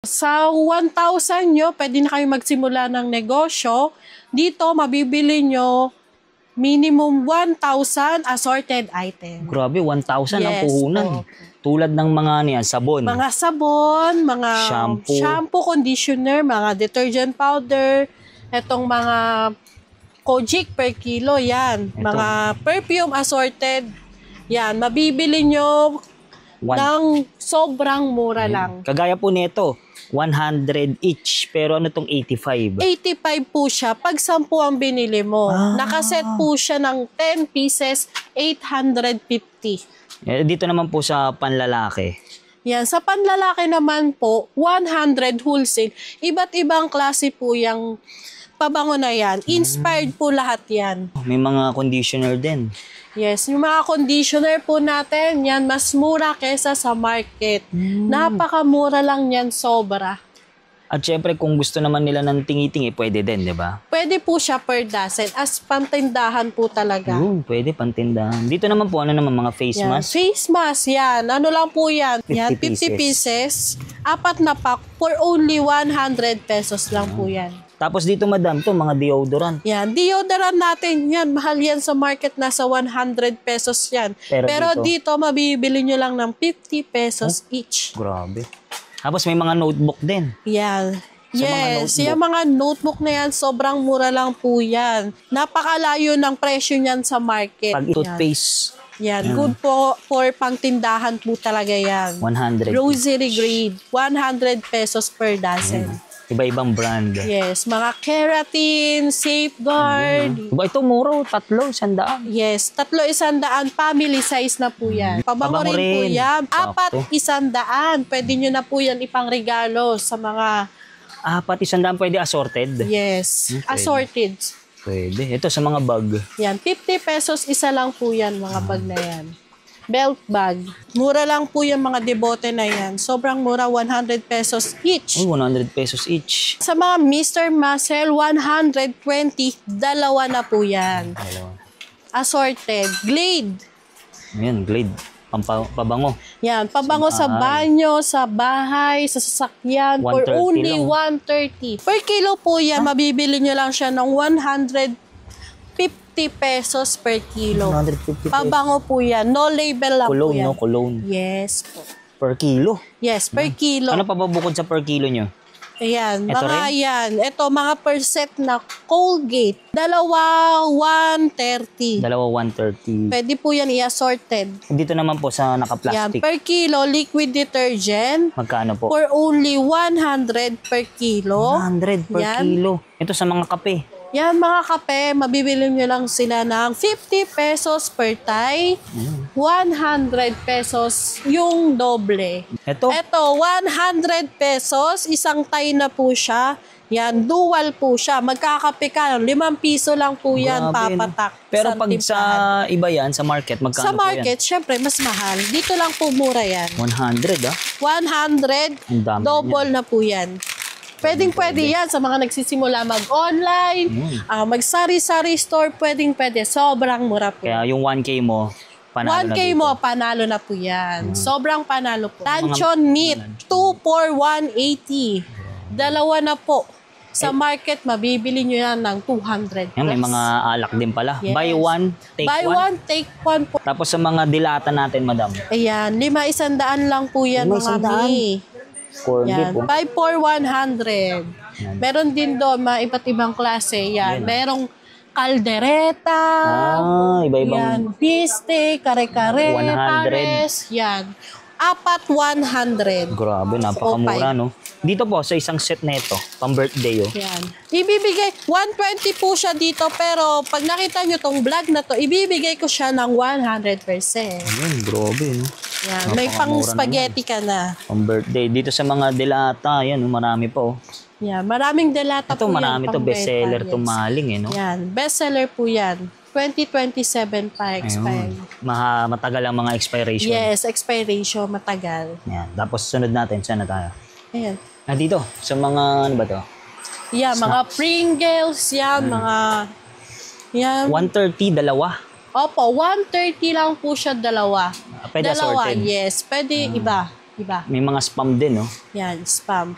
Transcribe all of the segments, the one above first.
Sa 1,000 nyo, pwede na kayo magsimula ng negosyo. Dito, mabibili nyo minimum 1,000 assorted item. Grabe, 1,000 ang Yes, puhunan. po. Tulad ng mga niyan, sabon. Mga sabon, mga shampoo, conditioner, mga detergent powder, etong mga Kojic per kilo, yan. Ito. Mga perfume assorted, yan. Mabibili nyo ng sobrang mura lang. Kagaya po nito, 100 each. Pero ano tong 85? 85 po siya pag 10 ang binili mo. Nakaset po siya ng 10 pieces, 850. Dito naman po sa panlalaki. Yan. Sa panlalaki naman po, 100 wholesale. Iba't ibang klase po yung pabango na yan. Inspired po lahat yan. May mga conditioner din. Yes, yung mga conditioner po natin, yan mas mura kesa sa market. Napakamura lang yan, sobra. At syempre, kung gusto naman nila ng tingi-tingi, pwede din, di ba? Pwede po siya per dozen, as pantindahan po talaga. Pwede pantindahan. Dito naman po, ano naman, mga face Yan. mask? Face mask, yan. Ano lang po yan? 50 Yan, 50 pieces. 4 na pack for only 100 pesos lang po yan. Tapos dito, madam, to mga deodorant. Yan, deodorant natin yan. Mahal yan sa market, nasa 100 pesos yan. Pero dito, mabibili nyo lang ng 50 pesos each. Grabe. Tapos may mga notebook din. Yan. Sa mga Yes, yung mga notebook na yan, sobrang mura lang po yan. Napakalayo ng presyo niyan sa market. Pag toothpaste, Yan, good po for pangtindahan po talaga yan. 100. Rosary grade, 100 pesos per dozen. Iba-ibang brand. Yes, mga keratin, safeguard. Diba ito mura, 3, 100. Yes, 300, family size na po yan. Pabango Pabango rin po rin. yan. 4, Sakto. 100. Pwede nyo na po yan ipangregalo sa mga, 100 pwede assorted. yes, Okay. assorted. Pwede. Ito sa mga bag. Yan, 50 pesos isa lang po yan, mga bag na yan. Belt bag. Mura lang po yung mga debote na yan. Sobrang mura, 100 pesos each. 100 pesos each. Sa mga Mr. Muscle, 120, dalawa na po yan. Assorted. Glade. Ayan, Glade. Pabango. Yan, pabango sa banyo, sa bahay, sa sasakyan, for 130 only lang. 130. Per kilo po yan, mabibili nyo lang siya ng 150 pesos per kilo. 150 pesos. Pabango po yan. No label lang po Cologne, yan. no? Cologne. Yes po. Per kilo. Yes, per kilo. Ano pa ba bukod sa per kilo nyo? Ayan, Ito mga rin? yan. Ito, mga per set na Colgate. Dalawa, 130. Dalawa 130. Pwede po yan i-assorted. Dito naman po sa Yan, naka-plastic. per kilo, liquid detergent. Magkano po? For only 100 per kilo. 100 per Yan. kilo. Ito sa mga kape. Yan, mga kape, mabibili nyo lang sila ng 50 pesos per tie. 100 pesos yung doble. Ito. Ito, 100 pesos, isang tie na po siya. Yan, dual po siya. Magkakape ka, 5 piso lang po yan, Grabe, no? papatak. Pero sa pag timplahan. sa iba yan, sa market, magkano Sa po market, syempre, mas mahal. Dito lang po mura yan. yan? 100 ah. 100, Ang dami double na po yan. Pwede yan sa mga nagsisimula mag-online, mag-sari-sari store, pwede. Sobrang mura po. Kaya yung 1K mo, panalo 1K na dito. mo, panalo na po yan. Sobrang panalo po. Tanchon meat, 2 for 180. Dalawa na po. Sa market, mabibili nyo yan ng 200 plus. Yan, may mga alak din pala. Yes. Buy one, take Buy one. one, take one po. Tapos sa mga dilata natin, madam. Ayan, 500 lang po yan, mga 500. mi. Corned beef Yan, po. 5 for 100. Meron din doon, mga iba't ibang klase. Yan, merong kaldereta. Iba-ibang. Yan, biste, kare-kare, 100. pares. Yan. 100. Grabe, napakamura, no? Dito po, sa isang set na ito, pang birthday, oh. Yan. Ibibigay, 120 po siya dito, pero pag nakita nyo tong vlog na to, ibibigay ko siya ng 100%. Ayun, grabe, no? Yan, may pang Napakamura spaghetti ka na. Pang birthday. Dito sa mga dilata, yan, marami pa, oh. Yan, maraming delata Ito, po marami yan. to, bestseller to, maling, eh, no? Yan, bestseller po yan. 2027 pa expire. Ayun. Matagal ang mga expiration. Yes, expiration, matagal. Yan. Tapos sunod natin, saan na tayo? Ayan. Dito, sa mga, ano ba to? Yan, mga Pringles, yan, mga... Yan. 130, dalawa. Opo, 130 lang po siya, dalawa. Pwede Dalawa, assorted. yes. Pwede iba. Iba. May mga spam din, no? Yan, spam.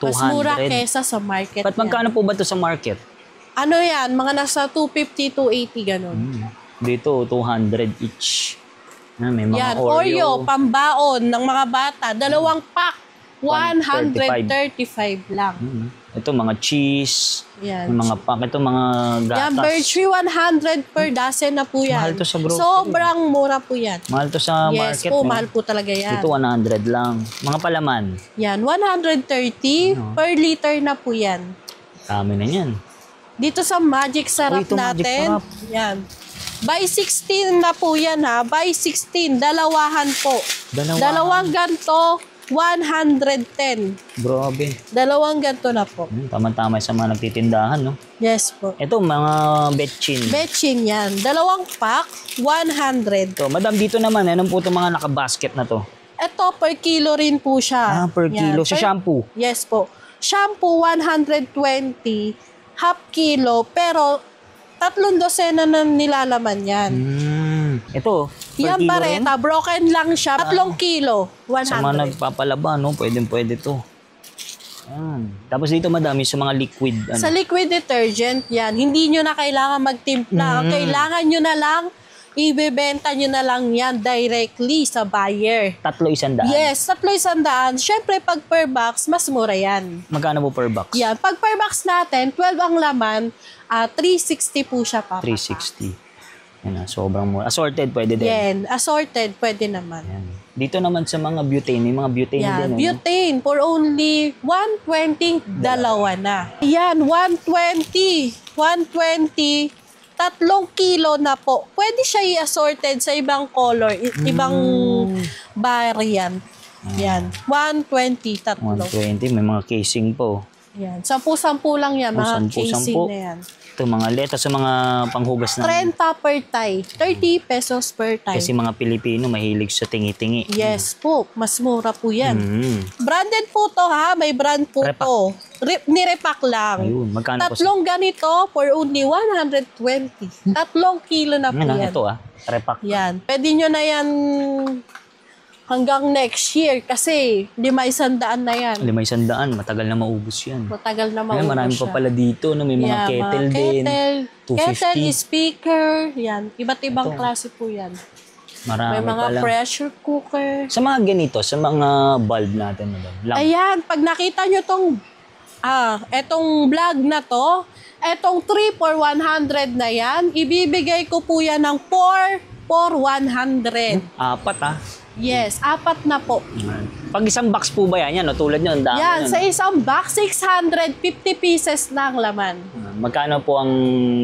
Mas mura kesa sa market. Ba't magkano po ba ito sa market? Ano yan? Mga nasa 250, 280 ganun. Dito, 200 each. May mga Yan, Oreo, pambaon ng mga bata. 2 pack, 135 lang. Ito, mga cheese. Yan. May mga pack. Ito, mga gatas. Yan, Birchie, 100 per dozen na po yan. Mahal to sa grocery. Sobrang mura po yan. Mahal to sa Yes market. po, no? mahal po talaga yan. Dito, 100 lang. Mga palaman. Yan, 130 per liter na po yan. Dami na yan. Dito sa Magic Sarap Ito, Magic natin. Sarap. Yan. By 16 na po yan ha. By 16, dalawahan po. Dalawang ganto, 110. Grabe. Dalawang ganto na po. Tama-tama sa mga nagtitindahan, no? Yes po. Ito, mga betchin. Betchin yan. 2 pack, 100. Ito, madam, dito naman, anong po itong mga nakabasket na to? Ito, per kilo rin po siya. Per kilo. Sa shampoo? Yes po. Shampoo, 120, half kilo, pero 3 dosena na nilalaman yan. Ito, per Yan kilo bareta, broken lang siya. 3 kilo, 100. Sa mga nagpapalaba, no? Pwede to. Yan. Tapos dito, madami sa mga liquid. Sa liquid detergent, yan. Hindi nyo na kailangan magtimpla. Kailangan nyo na lang, ibebenta nyo na lang yan directly sa buyer. 300. Yes, 300. Siyempre, pag per box, mas mura yan. Magkano po per box? Yan. Pag per box natin, 12 ang laman, 360 po siya pa. 360. Yan, sobrang mura. Assorted, pwede din. Yan. Assorted, pwede naman. Yan. Dito naman sa mga butane, may mga butane Yan, din. butane for only 120, dalawa na. Yan, 120. 120, 3 kilo na po. Pwede siya i-assorted sa ibang color, ibang variant. Yan, 120, 3. 120, may mga casing po. Yan, 10-10 lang yan, mga 10-10. casing na yan. Ito, mga leta sa mga panghugas na. 30 per tie, 30 pesos per tie. Kasi mga Pilipino mahilig sa tingi-tingi. Yes po, mas mura po yan. Branded po to ha, may brand po Repack. to. Nirepack lang. Ayun, magkano po? 3 ganito for only 120. 3 kilo na po Yan, yan. ito repack. Yan. Pwede nyo na yan hanggang next year kasi 500 na yan. 500, matagal na maubos yan. Matagal na Ayan, maubos marami siya. pa pala dito, no? May mga Yeah, kettle mga din. Kettle, 250. speaker, yan. Iba't ibang klase po yan. Marami May mga pala. pressure cooker. Sa mga ganito, sa mga bulb natin, madam. Lang. Ayan, pag nakita nyo tong etong vlog na to, etong 3 for 100 na yan, ibibigay ko po yan ng 4 for 100. 4 Yes, 4 na po. Pag isang box po ba yan? No? Tulad nyo, ang dami Yan, nun. sa isang box, 650 pieces na ang laman. Magkano po ang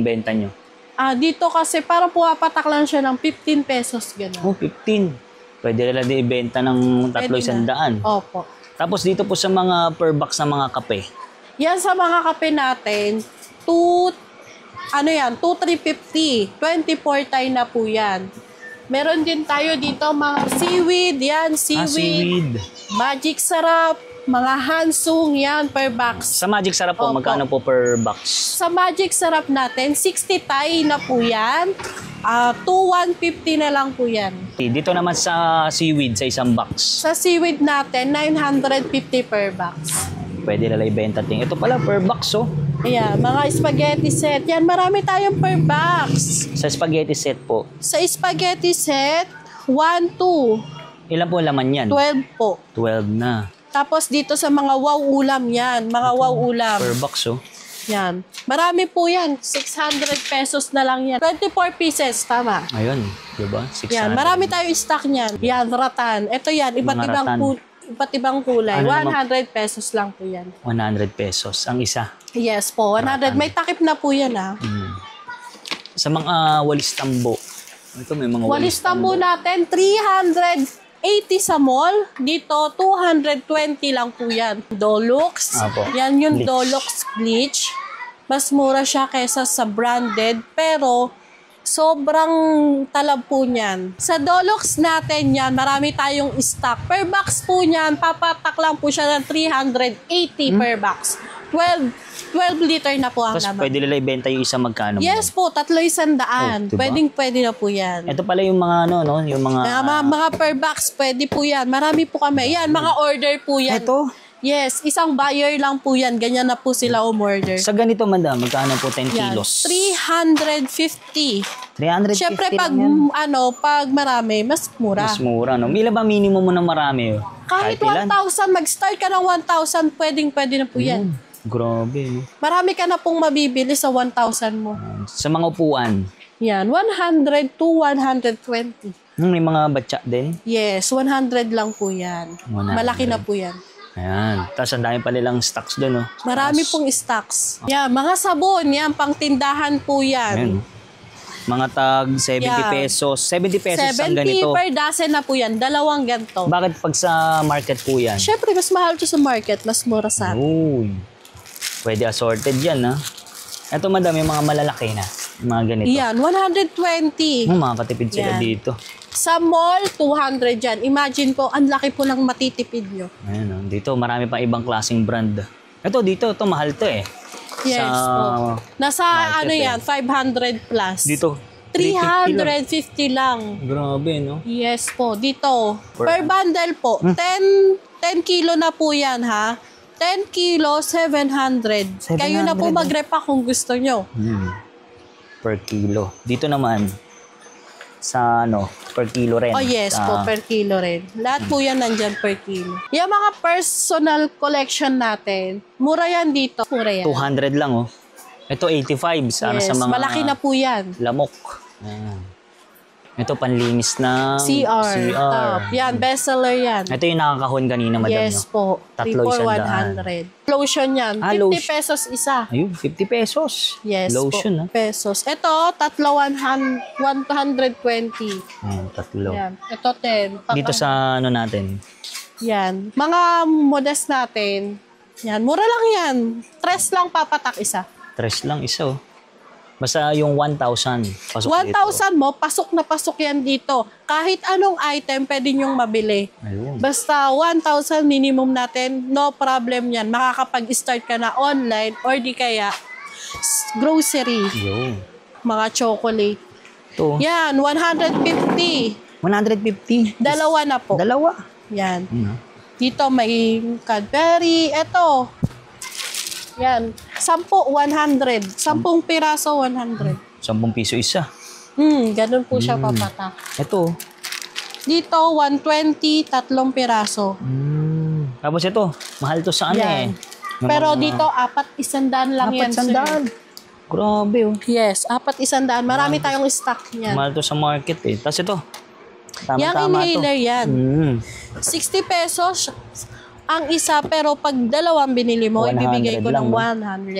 benta nyo? Dito kasi parang pumapatak lang siya ng 15 pesos gano'n. Oh, 15. Pwede nila din ibenta ng 300. Opo. Tapos dito po sa mga per box na mga kape. Yan sa mga kape natin, 2,350. 24 tayo na po yan. Meron din tayo dito mga seaweed, yan, seaweed. Magic Sarap, mga Hansung, yan, per box. Sa Magic Sarap po, Opo. magkano po per box? Sa Magic Sarap natin, 60 tayo na po yan. 2,150 na lang po yan. Dito naman sa seaweed, sa isang box. Sa seaweed natin, 950 per box. Pwede nila ibenta din. Ito pala per box, oh. Ayan, mga spaghetti set. Yan, marami tayong per box. Sa spaghetti set po. Sa spaghetti set, 1, 2, Ilan po laman yan? 12 po. 12 na. Tapos dito sa mga wow ulam yan, mga wow ulam. Per box, oh. Yan. Marami po yan. 600 pesos na lang yan. 24 pieces, tama. Ayun, diba? 600. Yan, marami tayong stock niyan. Yan, ratan. Ito yan, iba't Mga ibang ratan. iba't ibang kulay. Ano naman? 100 pesos lang po yan. 100 pesos ang isa. Yes po, 100. May takip na po yan Sa mga walis tambo. Ito may mga Walis tambo natin, 380 sa mall. Dito, 220 lang po yan. Dolux. Apo. Yan yung Bleach. Dolux Bleach. Mas mura siya kesa sa branded. Pero, sobrang talab po niyan. Sa Dolux natin yan, marami tayong stock. Per box po niyan, papatak lang po siya ng 380 per box. 12 liter na po ang Tapos laman. pwede nila ibenta yung isa magkano. Yes po, 300. Oh, diba? Pwede na po yan. Ito pala yung mga ano, no? Yung mga... Mga per box, pwede po yan. Marami po kami. Yan, mga order po yan. Ito? Yes, isang buyer lang po yan. Ganyan na po sila umorder. Sa ganito, madam, magkano po 10 Yan, kilos? 350. 350 Siyempre, pag, lang yan. pag marami, mas mura. Mas mura, no? Ilan ba minimum mo na marami? Kahit ilan? 1,000, mag-start ka ng 1,000, pwede na po yan. Grabe, no? Marami ka na pong mabibili sa 1,000 mo. Sa mga upuan, Yan, 100 to 120. may mga batya din. Yes, 100 lang po yan. 100. Malaki na po yan. Ayan. Tapos ang dami pa nilang stocks doon, no? Marami pong stocks. Yan, mga sabon, yan, pang tindahan po yan. Ayan. Mga tag 70 Yan. pesos. 70 pesos ang 70 ganito. per dozen na po yan. Dalawang ganito. Bakit pag sa market po yan? Siyempre, mas mahal to sa market. Mas mura sa atin. Uy. Pwede assorted yan, ha? Ito, madam, yung mga malalaki na. Yung mga ganito. Yan, 120. Makakatipid sila Yan. dito. Sa mall, 200 yan. Imagine po, ang laki po ng matitipid nyo. Ayan, oh. Dito, marami pang ibang klaseng brand. Ito, dito, ito, mahal to eh. Yes po. Nasa market, yan, 500 plus. Dito, 350 lang. Grabe, no? Yes po, dito. Per bundle po, 10 kilo na po yan ha. 10 kilo, 700. Kayo na po 700, magrepa kung gusto nyo. Per kilo. Dito naman, sa per kilo rin. Oh yes Sa- po, per kilo rin. Lahat po yan nandyan per kilo. Yung mga personal collection natin, mura yan dito. Mura yan. 200 lang, oh. Ito, 85. Sana Yes, sa mga malaki na po yan. lamok. Ayan. Ito, panlinis ng CR. Top. Yan, bestseller yan. Ito yung nakakahon kanina, madam, Yes no? po. 3 Tatlo, for 100. 100. Lotion yan. 50 lotion. pesos isa. Ayun, 50 pesos. Yes Lotion, po. ha? Pesos. Ito, tatlo 120. Ayan, tatlo. Yan. Ito 10. Dito sa natin. Yan. Mga modest natin. Yan. Mura lang yan. 3 lang papatak isa. 3 lang isa, oh. Basta yung 1,000. Pasok dito. 1,000 mo, pasok na pasok yan dito. Kahit anong item, pwede nyong mabili. Ayun. Basta 1,000 minimum natin, no problem yan. Makakapag-start ka na online or di kaya grocery, Ayun. mga chocolate. Ito, Yan, 150. 150. Dalawa na po. Dalawa. Yan. Ano? Dito may Cadbury. Ito. Yan. 10, 100. 10 piraso, 100. 10 piso isa. Ganun po siya papatak. Ito. Dito, 120, 3 piraso. Tapos ito, mahal to sa Yan. Yung Pero mga- dito, 400 lang yan. sir. 400. Grabe, oh. Yes, 400. Marami tayong stock niyan. Mahal to sa market, eh. Tapos ito. Yung Tama-tama inhaler to. yan. 60 pesos ang isa, pero pag dalawang binili mo, 100 ibibigay ko lang, ng no?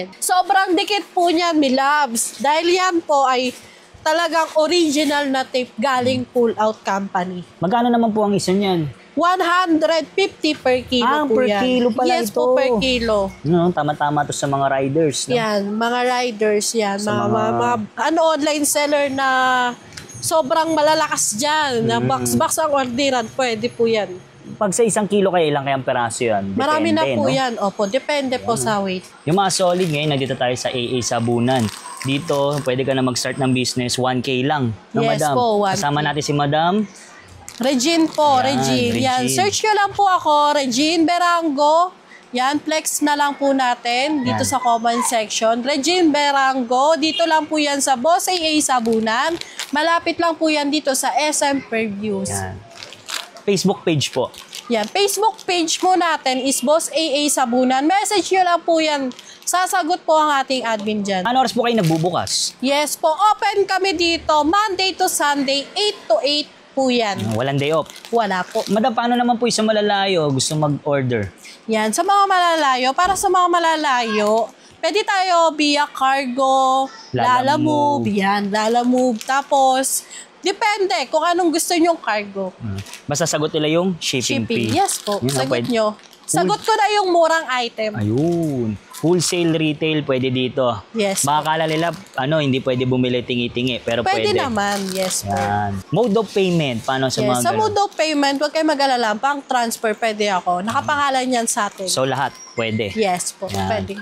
100. Sobrang dikit po niyan, mi loves. Dahil yan po ay talagang original na tape galing Pull Out Company. Magkano naman po ang isa niyan? 150 per kilo Ah, po per yan. kilo pala yes ito. po, per kilo. No, tama-tama to sa mga riders. No? Yan, mga riders yan. Sa Mga online seller na sobrang malalakas dyan. Na box-box ang orderan, pwede po yan. Pag sa 1 kilo kayo, ilang kayang peraso yan? Marami na Depende, po no? yan. Opo, depende po sa weight. Yung mga solid ngayon, nandito tayo sa AA Sabunan. Dito, pwede ka na mag-start ng business, 1K lang. No, Yes madam? po, 1K. Kasama natin si madam. Regine po, Yan, Regine. Yan, Regine. search nyo lang po ako, Regine Berango. Yan, flex na lang po natin dito Yan. sa comment section. Regine Berango, dito lang po yan sa Boss AA Sabunan. Malapit lang po yan dito sa SM Fairviews. Yan. Facebook page po. Yan, Facebook page po natin is Boss AA Sabunan. Message nyo lang po yan. Sasagot po ang ating admin dyan. Ano oras po kayo nagbubukas? Yes po, open kami dito Monday to Sunday, 8 to 8 po yan. Walang day off. Wala po. Madam, paano naman po isang malalayo gusto mag-order? Yan, sa mga malalayo, para sa mga malalayo, pwede tayo via cargo, Lalamove. Yan, Lalamove. Tapos, depende kung anong gusto nyong cargo. Basta sagot nila yung shipping fee. Yes po, Yun, sagot pwede. nyo. Sagot ko na yung murang item. Ayun. Wholesale, retail, pwede dito. Yes Baka kala nila, hindi pwede bumili tingi-tingi, pero Pwede pwede. naman, yes po. Yan. Mode of payment, paano sa mga Yes, sa ganun? mode of payment, huwag kayo mag-alala. Pang transfer, pwede ako. Nakapangalan yan sa atin. So lahat, pwede. Yes po, Yan. pwede.